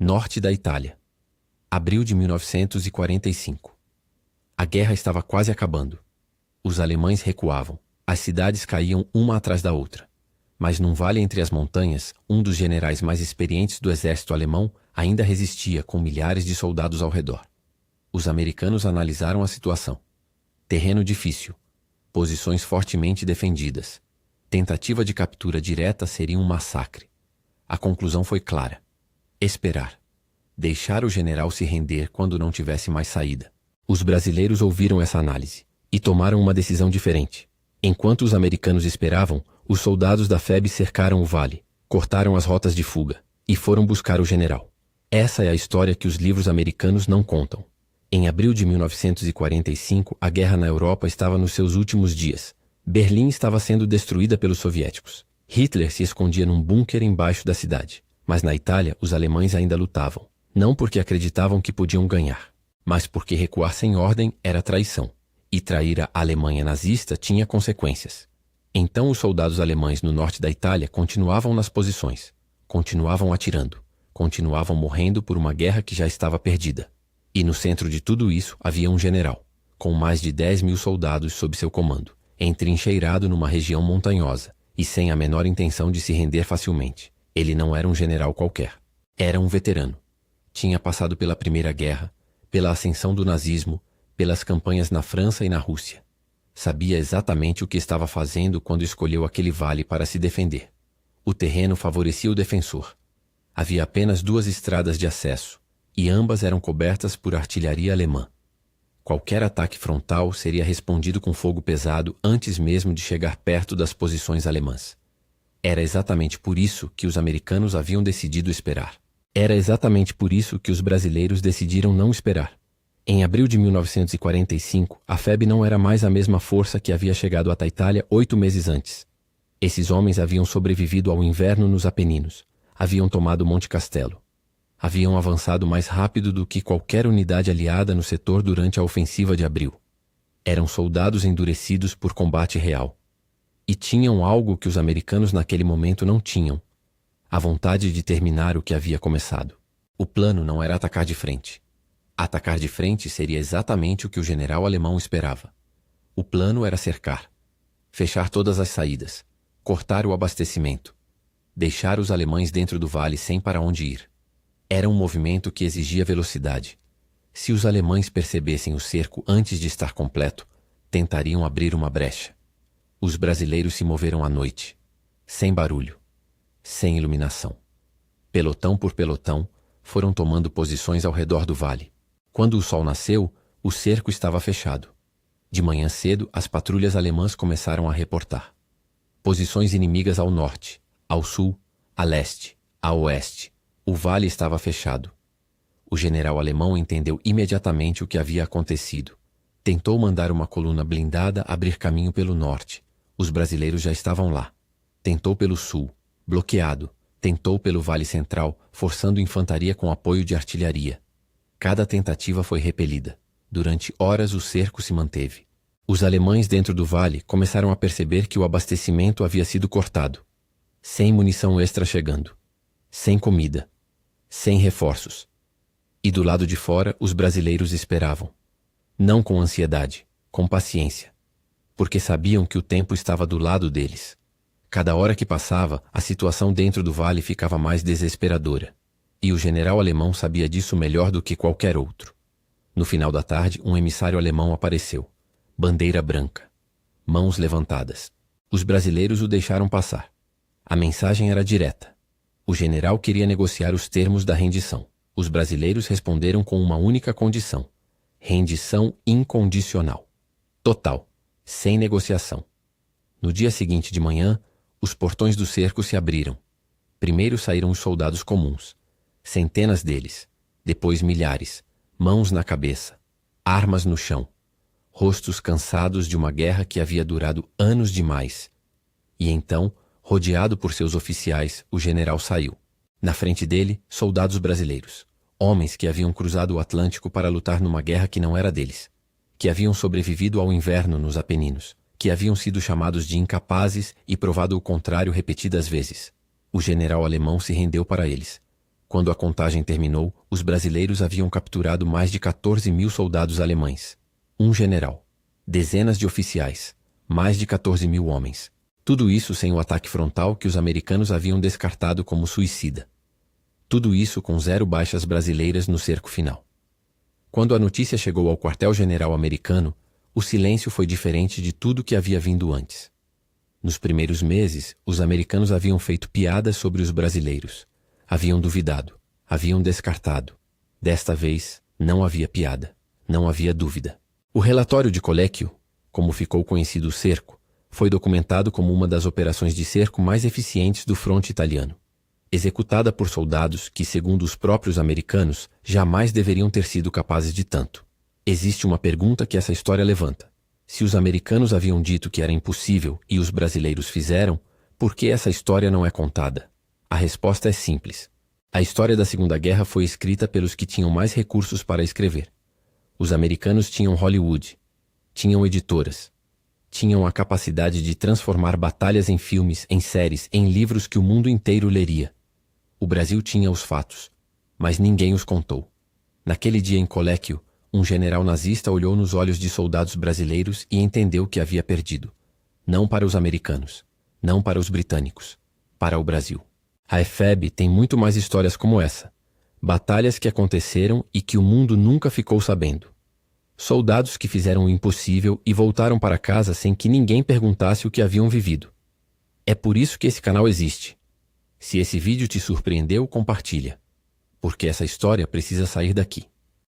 Norte da Itália. Abril de 1945. A guerra estava quase acabando. Os alemães recuavam. As cidades caíam uma atrás da outra. Mas num vale entre as montanhas, um dos generais mais experientes do exército alemão ainda resistia com milhares de soldados ao redor. Os americanos analisaram a situação. Terreno difícil. Posições fortemente defendidas. Tentativa de captura direta seria um massacre. A conclusão foi clara. Esperar. Deixar o general se render quando não tivesse mais saída. Os brasileiros ouviram essa análise e tomaram uma decisão diferente. Enquanto os americanos esperavam, os soldados da FEB cercaram o vale, cortaram as rotas de fuga e foram buscar o general. Essa é a história que os livros americanos não contam. Em abril de 1945, a guerra na Europa estava nos seus últimos dias. Berlim estava sendo destruída pelos soviéticos. Hitler se escondia num bunker embaixo da cidade. Mas na Itália, os alemães ainda lutavam. Não porque acreditavam que podiam ganhar, mas porque recuar sem ordem era traição. E trair a Alemanha nazista tinha consequências. Então os soldados alemães no norte da Itália continuavam nas posições. Continuavam atirando. Continuavam morrendo por uma guerra que já estava perdida. E no centro de tudo isso havia um general, com mais de 10.000 soldados sob seu comando, entrincheirado numa região montanhosa e sem a menor intenção de se render facilmente. Ele não era um general qualquer. Era um veterano. Tinha passado pela Primeira Guerra, pela ascensão do nazismo, pelas campanhas na França e na Rússia. Sabia exatamente o que estava fazendo quando escolheu aquele vale para se defender. O terreno favorecia o defensor. Havia apenas 2 estradas de acesso, e ambas eram cobertas por artilharia alemã. Qualquer ataque frontal seria respondido com fogo pesado antes mesmo de chegar perto das posições alemãs. Era exatamente por isso que os americanos haviam decidido esperar. Era exatamente por isso que os brasileiros decidiram não esperar. Em abril de 1945, a FEB não era mais a mesma força que havia chegado à Itália 8 meses antes. Esses homens haviam sobrevivido ao inverno nos Apeninos, haviam tomado Monte Castelo. Haviam avançado mais rápido do que qualquer unidade aliada no setor durante a ofensiva de abril. Eram soldados endurecidos por combate real. E tinham algo que os americanos naquele momento não tinham: a vontade de terminar o que havia começado. O plano não era atacar de frente. Atacar de frente seria exatamente o que o general alemão esperava. O plano era cercar, fechar todas as saídas, cortar o abastecimento, deixar os alemães dentro do vale sem para onde ir. Era um movimento que exigia velocidade. Se os alemães percebessem o cerco antes de estar completo, tentariam abrir uma brecha. Os brasileiros se moveram à noite, sem barulho, sem iluminação. Pelotão por pelotão, foram tomando posições ao redor do vale. Quando o sol nasceu, o cerco estava fechado. De manhã cedo, as patrulhas alemãs começaram a reportar. Posições inimigas ao norte, ao sul, a leste, a oeste. O vale estava fechado. O general alemão entendeu imediatamente o que havia acontecido. Tentou mandar uma coluna blindada abrir caminho pelo norte. Os brasileiros já estavam lá. Tentou pelo sul, bloqueado. Tentou pelo Vale Central, forçando infantaria com apoio de artilharia. Cada tentativa foi repelida. Durante horas o cerco se manteve. Os alemães dentro do vale começaram a perceber que o abastecimento havia sido cortado. Sem munição extra chegando. Sem comida. Sem reforços. E do lado de fora os brasileiros esperavam. Não com ansiedade, com paciência. Porque sabiam que o tempo estava do lado deles. Cada hora que passava, a situação dentro do vale ficava mais desesperadora. E o general alemão sabia disso melhor do que qualquer outro. No final da tarde, um emissário alemão apareceu. Bandeira branca. Mãos levantadas. Os brasileiros o deixaram passar. A mensagem era direta. O general queria negociar os termos da rendição. Os brasileiros responderam com uma única condição: rendição incondicional. Total. Sem negociação. No dia seguinte de manhã, os portões do cerco se abriram. Primeiro saíram os soldados comuns. Centenas deles. Depois milhares. Mãos na cabeça. Armas no chão. Rostos cansados de uma guerra que havia durado anos demais. E então, rodeado por seus oficiais, o general saiu. Na frente dele, soldados brasileiros. Homens que haviam cruzado o Atlântico para lutar numa guerra que não era deles. Que haviam sobrevivido ao inverno nos Apeninos, que haviam sido chamados de incapazes e provado o contrário repetidas vezes. O general alemão se rendeu para eles. Quando a contagem terminou, os brasileiros haviam capturado mais de 14.000 soldados alemães. Um general, dezenas de oficiais, mais de 14.000 homens. Tudo isso sem o ataque frontal que os americanos haviam descartado como suicida. Tudo isso com 0 baixas brasileiras no cerco final. Quando a notícia chegou ao quartel-general americano, o silêncio foi diferente de tudo que havia vindo antes. Nos primeiros meses, os americanos haviam feito piadas sobre os brasileiros. Haviam duvidado, haviam descartado. Desta vez, não havia piada, não havia dúvida. O relatório de Colecchio, como ficou conhecido o cerco, foi documentado como uma das operações de cerco mais eficientes do fronte italiano, executada por soldados que, segundo os próprios americanos, jamais deveriam ter sido capazes de tanto. Existe uma pergunta que essa história levanta. Se os americanos haviam dito que era impossível e os brasileiros fizeram, por que essa história não é contada? A resposta é simples. A história da Segunda Guerra foi escrita pelos que tinham mais recursos para escrever. Os americanos tinham Hollywood, tinham editoras, tinham a capacidade de transformar batalhas em filmes, em séries, em livros que o mundo inteiro leria. O Brasil tinha os fatos, mas ninguém os contou. Naquele dia em Colecchio, um general nazista olhou nos olhos de soldados brasileiros e entendeu que havia perdido. Não para os americanos, não para os britânicos, para o Brasil. A EFEB tem muito mais histórias como essa. Batalhas que aconteceram e que o mundo nunca ficou sabendo. Soldados que fizeram o impossível e voltaram para casa sem que ninguém perguntasse o que haviam vivido. É por isso que esse canal existe. Se esse vídeo te surpreendeu, compartilha. Porque essa história precisa sair daqui.